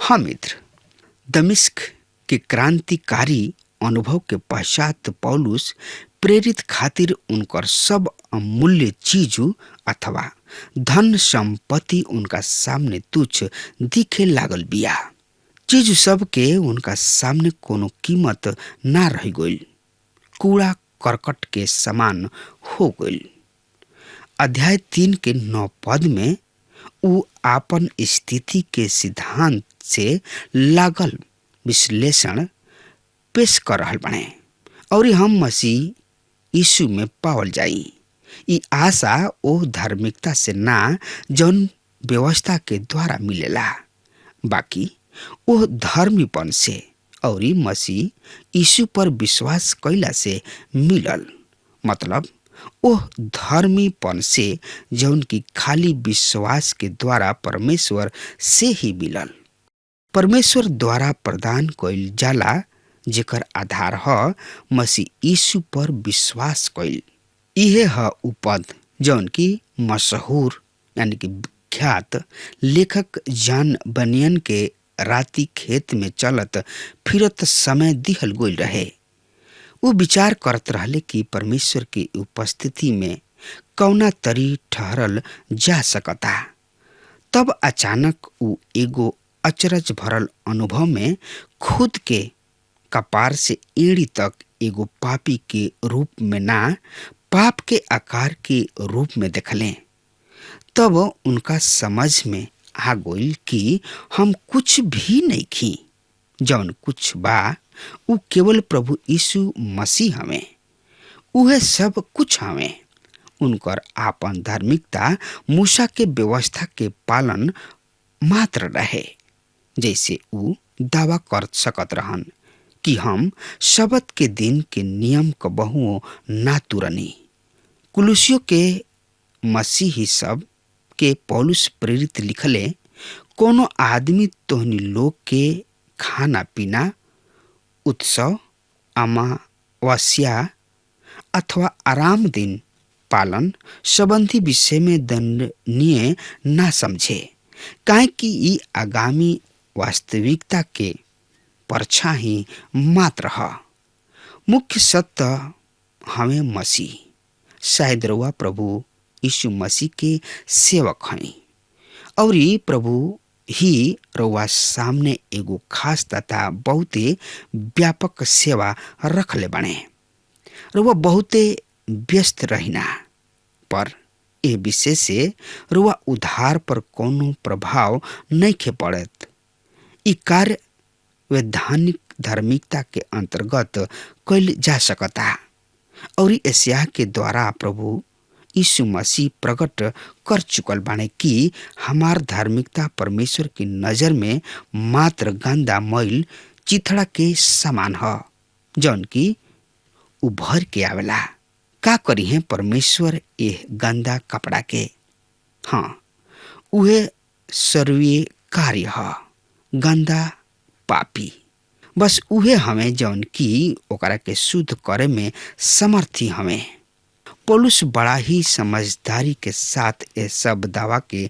हाँ मित्र, दमिश्क के क्रांतिकारी अनुभव के पश्चात पौलुस प्रेरित खातिर उनकर सब अमूल्य चीज अथवा धन संपत्ति उनका सामने तुच्छ दिखे लागल बिया। चीज सब के उनका सामने कोनो कीमत ना रह गइल, कूड़ा करकट के समान हो गइल। अध्याय 3 के 9 पद में उ आपन स्थिति के सिद्धांत से लागल विश्लेषण पेश कर रहल बने और हम मसीह यीशु में पावल जाई। ई आशा ओ धार्मिकता से ना जौन व्यवस्था के द्वारा मिलेला, बाकी ओ धर्मीपन से और मसीह यीशु पर विश्वास कैला से मिलल। मतलब ओ धर्मीपन से जौन की खाली विश्वास के द्वारा परमेश्वर से ही मिलल, परमेश्वर द्वारा प्रदान कइल जाला, जेकर आधार ह मसीह यीशु पर विश्वास कइल। इहे ह उ पद जौन की मशहूर यानी कि विख्यात लेखक जॉन बनियन के राती खेत में चलत फिरत समय दिहल गइल रहे। उ विचार करत रहले कि परमेश्वर की उपस्थिति में कौना तरी ठहरल जा सकता। तब अचानक उ एगो अचरज भरल अनुभव में खुद के कपार से एड़ी तक एगो पापी के रूप में ना, पाप के आकार के रूप में देखले। तब उनका समझ में आ गइल कि हम कुछ भी नहीं खी, जौन कुछ बा उ केवल प्रभु यीशु मसीह हमें, उहे सब कुछ हमें। उनकर आपन धार्मिकता मूसा के व्यवस्था के पालन मात्र रहे, जैसे उ दावा कर सकत रहन कि हम शबत के दिन के नियम क बहुओं ना तुरनी। कुलुसियों के मसीही सब के पौलुस प्रेरित लिखले, कोनो आदमी तोहनी लोग के खाना पीना, उत्सव, अमावस्या अथवा आराम दिन पालन संबंधी विषय में दंडनीय ना समझे, काहे कि ई आगामी वास्तविकता के परछाई मात्र ह। मुख्य सत्य हमें मसीह शायद रउआ प्रभु यीशु मसीह के सेवक हैं और प्रभु ही रउआ सामने एगो खास तथा बहुते व्यापक सेवा रखले बने। रउआ बहुते व्यस्त रहिना, पर ए विषय से रउआ उधार पर कोनो प्रभाव नहीं खे पड़त। ई कार्य वैधानिक धार्मिकता के अंतर्गत कइल जा सकता और एशिया के द्वारा प्रभु यीशु मसीह प्रकट कर चुकल बाने कि हमार धार्मिकता परमेश्वर की नजर में मात्र गंदा मैल चिथड़ा के समान ह, जौन की उभर के आवेला। का करी है परमेश्वर ए गंदा कपड़ा के? हाँ, उहे सर्वीय कार्य ह, गंदा पापी बस उहे हमें जौन की ओकरा के शुद्ध करे में समर्थी हमें। पौलुस बड़ा ही समझदारी के साथ ए सब दावा के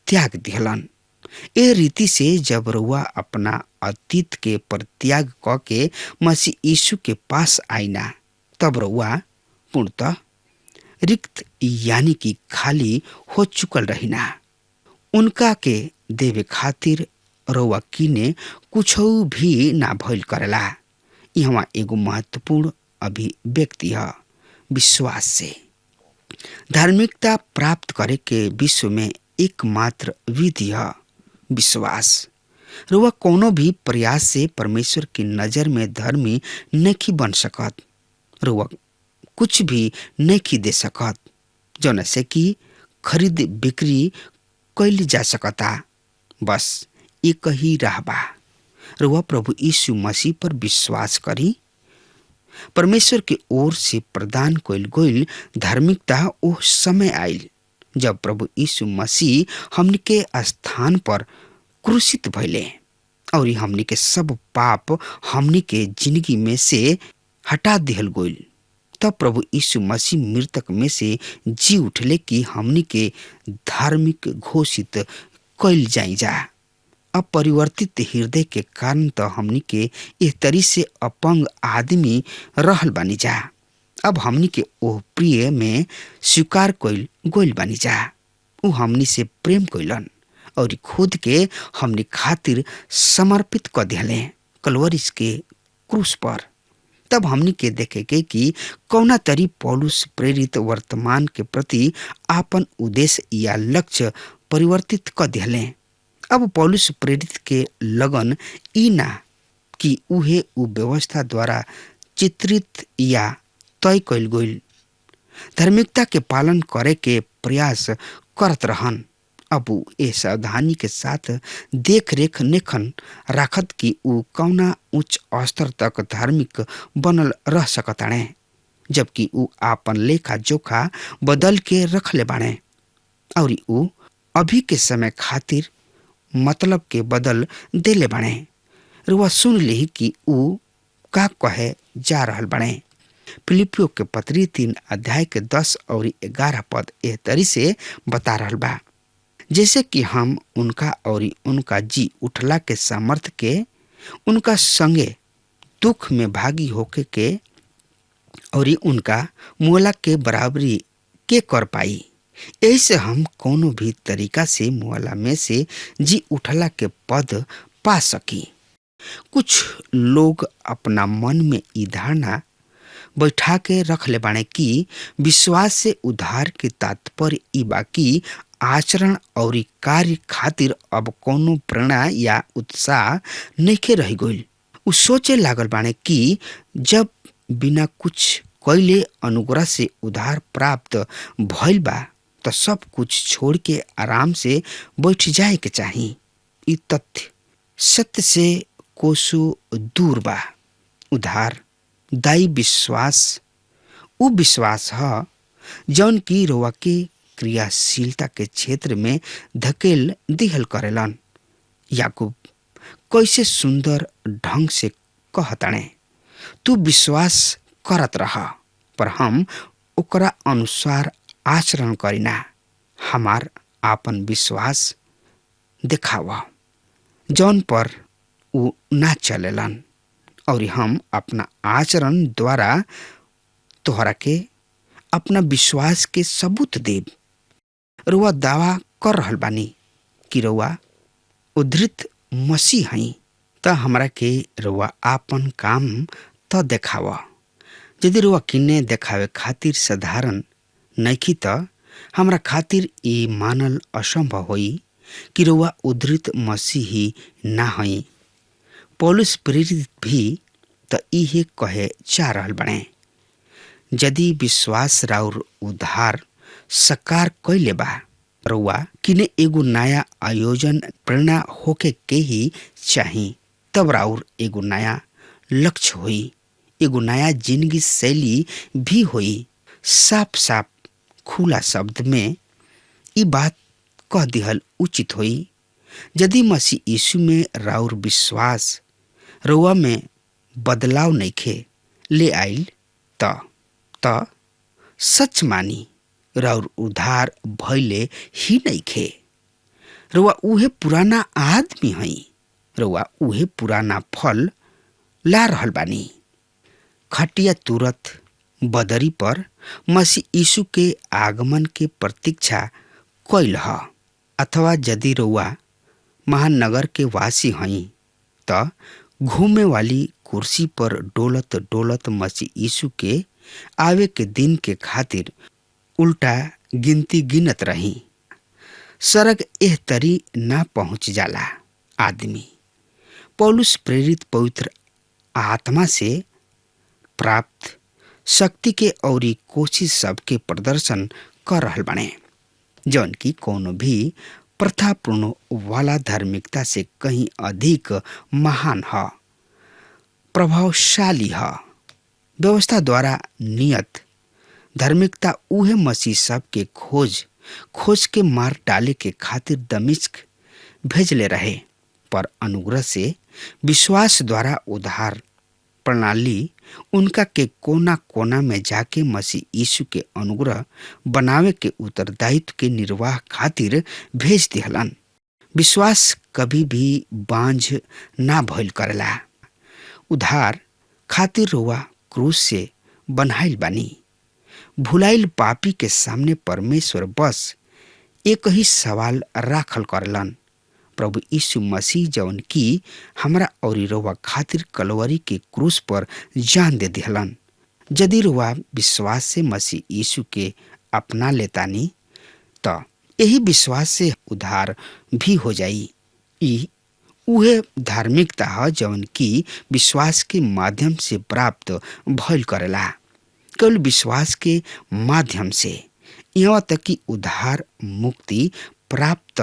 त्याग दिहलन। ए रीति से जब रउआ अपना अतीत के परित्याग क के मसीह यीशु के पास आईना, तब रउआ पूर्णतः रिक्त यानी कि खाली हो चुकल रहिना। उनका के देवे खातिर रउआ किने कुछ भी ना भइल करेला। यहाँ एगो महत्वपूर्ण अभिव्यक्ति है विश्वास से। धार्मिकता प्राप्त करे के विश्व में एकमात्र विधि है विश्वास। रउआ कोनो भी प्रयास से परमेश्वर की नजर में धर्मी नहीं बन सकत। रउआ कुछ भी नहीं दे सकत जौन से कि खरीद बिक्री कैल जा सकता। बस एक ही राह बा, रउआ प्रभु यीशु मसीह पर विश्वास करी। परमेश्वर की ओर से प्रदान कइल गइल धार्मिकता ओ समय आइल जब प्रभु यीशु मसीह हमनी के स्थान पर क्रूसित भइले और हमनी के सब पाप हमनी के जिंदगी में से हटा दिहल गइल। तब प्रभु यीशु मसीह मृतक में से जी उठले कि हमनी के धार्मिक घोषित कइल जाई जा अपरिवर्तित हृदय के कारण तो हमनी के इस तरी से अपंग आदमी रहल बानी जा। अब हमनी के ओह प्रिय में स्वीकार कइल गोइल बानी जा। उ हमनी से प्रेम कइलन और खुद के हमनी खातिर समर्पित कर दिले कलवरिस के क्रूस पर। तब हमनी के देखेगे कि कौना तरी पौलुस प्रेरित वर्तमान के प्रति आपन उद्देश्य या लक्ष्य परिवर्तित कर दिले। अब पौलुस प्रेरित के लगन ई ना कि उहे उ व्यवस्था द्वारा चित्रित या तय कइल गइल धार्मिकता के पालन करे के प्रयास करत रहन। अब उ ए सावधानी के साथ देख रेख नेखन राखत कि उ कौना उच्च स्तर तक धार्मिक बनल रह सकताणे, जबकि उ आपन लेखा जोखा बदल के रखले बाणे और उ अभी के समय खातिर मतलब के बदल देले बाणे। रुआ सुन ली कि उ का कहे जा रहल बाणे। फिलिपियो के पत्री 3 अध्याय के 10 और 11 पद एह तरी से बता रहल बा। जैसे कि हम उनका और उनका जी उठला के सामर्थ के उनका संगे दुख में भागी होके के और उनका मुअला के बराबरी के कर पाई। ऐसे हम कोनो भी तरीका से मुअला में से जी उठला के पद पा सकी। कुछ लोग अपना मन में ई धारणा बैठा के रख ले बाणे कि विश्वास से उद्धार के तात्पर्य ई बाकी आचरण और कार्य खातिर अब कोनो प्रेरणा या उत्साह नइखे रह गइल। उ सोचे लागल बाणे कि जब बिना कुछ कइले अनुग्रह से उद्धार प्राप्त भइल बा तो सब कुछ छोड़ के आराम से बैठ जाए के चाही। ई तथ्य सत्य से कोसों दूर बा। उद्धार दाई विश्वास उ विश्वास ह जौन की रोवा के क्रियाशीलता के क्षेत्र में धकेल दिहल करेलन। याकूब कैसे सुंदर ढंग से कहताणे, तू विश्वास करत रहा पर हम ओकरा अनुसार आचरण करिना। हमार आपन विश्वास दिखावा जौन पर उ ना चलेलन और हम अपना आचरण द्वारा तोहरा के अपना विश्वास के सबूत देब। रुआ दावा कर रहल बानी कि रुआ उद्धृत मसीह हई त हमरा के रुआ आपन काम त देखावा। यदि रुआ किन्ने देखावे खातिर साधारण नइखी त हमरा खातिर ये मानल असंभव होई कि रुआ उद्धृत मसीह ही ना हई। पौलुस प्रेरित भी त इहे कहे जा रहल बने, यदि विश्वास राउर उद्धार सकार कैले बा रुआ किने एगो नया आयोजन प्रेरणा होके के ही चाही। तब राउर एगो नया लक्ष्य होई, एगो नया जिंदगी शैली भी होई। साफ साफ खुला शब्द में ई बात कह दिहल उचित होई, यदि मसीह यीशु में राउर विश्वास रुआ में बदलाव नइखे ले आइल त सच मानी राउर उद्धार भइले ही नइखे। रुआ उहे पुराना आदमी हई, रुआ उहे पुराना फल ला रहल बानी। खटिया तुरत बदरी पर मसीह यीशु के आगमन के प्रतीक्षा कइल ह। अथवा यदि रुआ महानगर के वासी हई त घूमे वाली कुर्सी पर डोलत डोलत मसीह यीशु के आवे के दिन के खातिर उल्टा गिनती गिनत रही। सरग एह तरी ना पहुंच जाला आदमी। पौलुस प्रेरित पवित्र आत्मा से प्राप्त शक्ति के औरी कोशिश सब के प्रदर्शन कर रहल बने, जौन की कोनो भी प्रथापूर्ण वाला धार्मिकता से कहीं अधिक महान ह, प्रभावशाली ह। व्यवस्था द्वारा नियत धार्मिकता उहे मसीह सब के खोज के मार डाले के खातिर दमिश्क भेजले रहे, पर अनुग्रह से विश्वास द्वारा उद्धार प्रणाली उनका के कोना कोना में जाके मसीह यीशु के अनुग्रह बनावे के उत्तरदायित्व के निर्वाह खातिर भेज दिहलन। विश्वास कभी भी बांझ ना भइल करेला। उधार खातिर रउआ क्रूस से बनाइल बानी। भुलाइल पापी के सामने परमेश्वर बस एक ही सवाल राखल करलन, प्रभु यीशु मसीह जौन की हमरा और रउआ खातिर कलवरी के क्रूस पर जान दे दिहलन। यदि रउआ विश्वास से मसीह यीशु के अपना लेतानी तो यही विश्वास से उद्धार भी हो जाई। ई उहे धार्मिकता है जौन की विश्वास के माध्यम से प्राप्त भइल करेला। केवल विश्वास के माध्यम से यहाँ तक कि उद्धार मुक्ति प्राप्त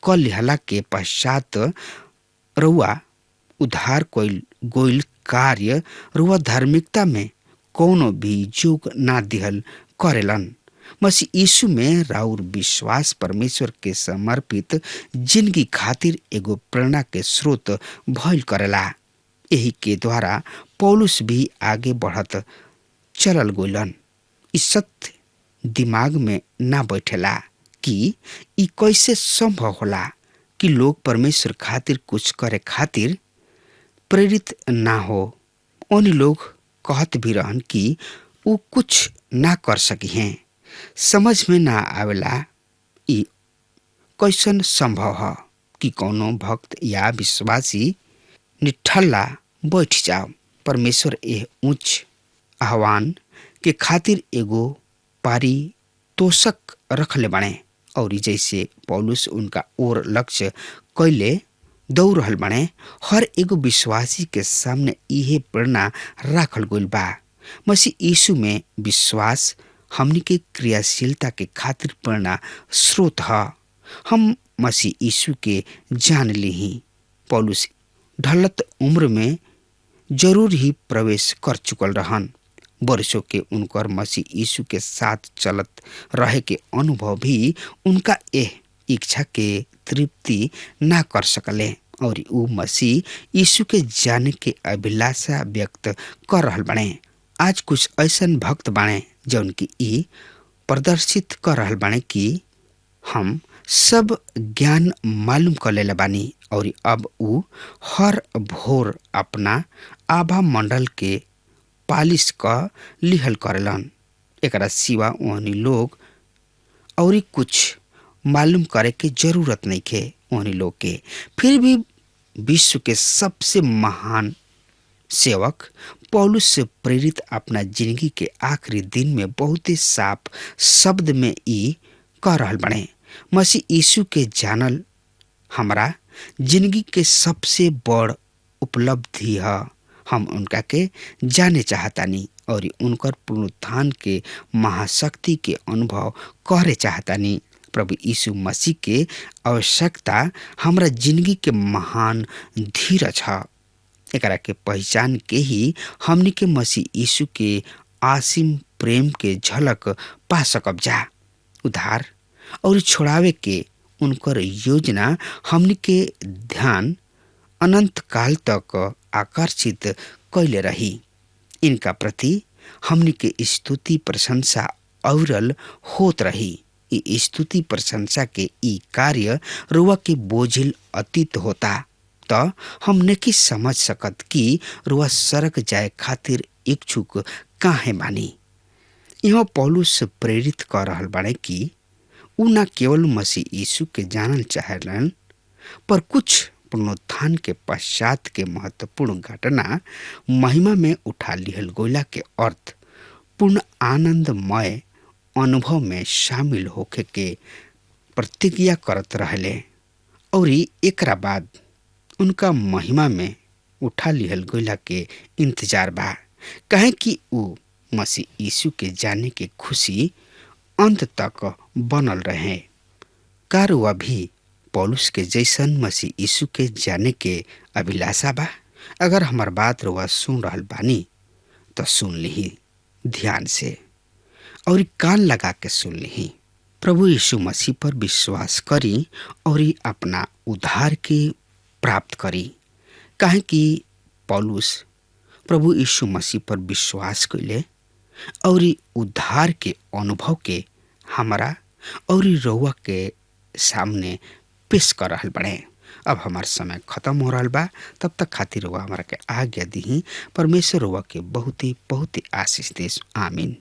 कर लिहला के पश्चात रउआ उद्धार कोइल गोइल कार्य रउआ धार्मिकता में कोनो भी जोग ना दिहल करेलन। मसीह यीशु में राउर विश्वास परमेश्वर के समर्पित जिंदगी खातिर एगो प्रेरणा के स्रोत भइल करेला। यही के द्वारा पौलुस भी आगे बढ़त चलल गोलन। इस सत्य दिमाग में ना बैठेला कि ई कैसे संभव होला कि लोग परमेश्वर खातिर कुछ करे खातिर प्रेरित ना हो। उन लोग कहत भी रहन कि वो कुछ ना कर सकी हैं। समझ में ना आवेला ई कैसन संभव है कि कोनो भक्त या विश्वासी निठल्ला बैठ जाओ। परमेश्वर एह उच्च आह्वान के खातिर एगो पारितोषक रखले बने और जैसे पौलुस उनका ओर लक्ष्य कैले दौड़ रहल बने, हर एगो विश्वासी के सामने इहे प्रेरणा राखल गइल बा। मसीह यीशु में विश्वास हमनी के क्रियाशीलता के खातिर प्रेरणा स्रोत है। हम मसीह यीशु के जान ली। पौलुस ढलत उम्र में जरूर ही प्रवेश कर चुकल रहन। वर्षों के उनकर मसीह यीशु के साथ चलत रहे के अनुभव भी उनका एह इच्छा के तृप्ति ना कर सकले और ऊ मसीह यीशु के जाने के अभिलाषा व्यक्त कर रहल बने। आज कुछ ऐसन भक्त बने जौन की ई प्रदर्शित कर रहल बने कि हम सब ज्ञान मालूम कर लेले बानी और अब ऊ हर भोर अपना आभा मंडल के पालिश क लिहल करेलन। एकरा सिवा ओहनी लोग और कुछ मालूम करे के जरूरत नहीं खे ओहनी लोग के। फिर भी विश्व के सबसे महान सेवक पौलुस से प्रेरित अपना जिंदगी के आखिरी दिन में बहुत ही साफ शब्द में ई कह रहल बने, मसीह यीशु के जानल हमरा जिंदगी के सबसे बड़ उपलब्धि है। हम उनका के जाने चाहतानी और उनकर पुनरुत्थान के महाशक्ति के अनुभव करे चाहतानी। प्रभु यीशु मसीह के आवश्यकता हमरा जिंदगी के महान धीरज है। एकरा के पहचान के ही हमनी के मसीह यीशु के आसिम प्रेम के झलक पा सकब जा। उधार और छोड़ावे के उनकर योजना हमनी के ध्यान अनंत काल तक आकर्षित कैले रही। इनका प्रति हमनी के स्तुति प्रशंसा औरल होत रही। ई स्तुति प्रशंसा के ई कार्य रुआ के बोझिल अतीत होता तो हम नहीं समझ सकत कि रुआ सड़क जाए खातिर इच्छुक काहे बानी। यहाँ पौलुस प्रेरित कर रहल बाड़े कि उ न केवल मसीह यीशु के जानल चाहेलन पर कुछ पुनरुत्थान के पश्चात के महत्वपूर्ण घटना महिमा में उठा लिहल गोला के अर्थ पूर्ण आनंदमय अनुभव में शामिल होके के प्रतिज्ञा करत रहले और एकरा बाद उनका महिमा में उठा लिहल गोला के इंतजार बा। कहे कि उ मसीह यीशु के जाने के खुशी अंत तक बनल रहे। कारुआ भी पौलुस के जैसन मसीह यीशु के जाने के अभिलाषा बा। अगर हमार बात रुआ सुन रहल बानी तो सुन ली ध्यान से और कान लगा के सुन ली। प्रभु यीशु मसीह पर विश्वास करी और अपना उद्धार के प्राप्त करी। काहे कि पौलुस प्रभु यीशु मसीह पर विश्वास कैले और उद्धार के अनुभव के हमारा और रउआ के सामने पेश कर रहल बड़े अब हमार समय खत्म हो रहा बा। तब तक खातिर हुआ हमारा के आज्ञा दी। परमेश्वर हुआ के बहुत ही आशीष देश। आमीन।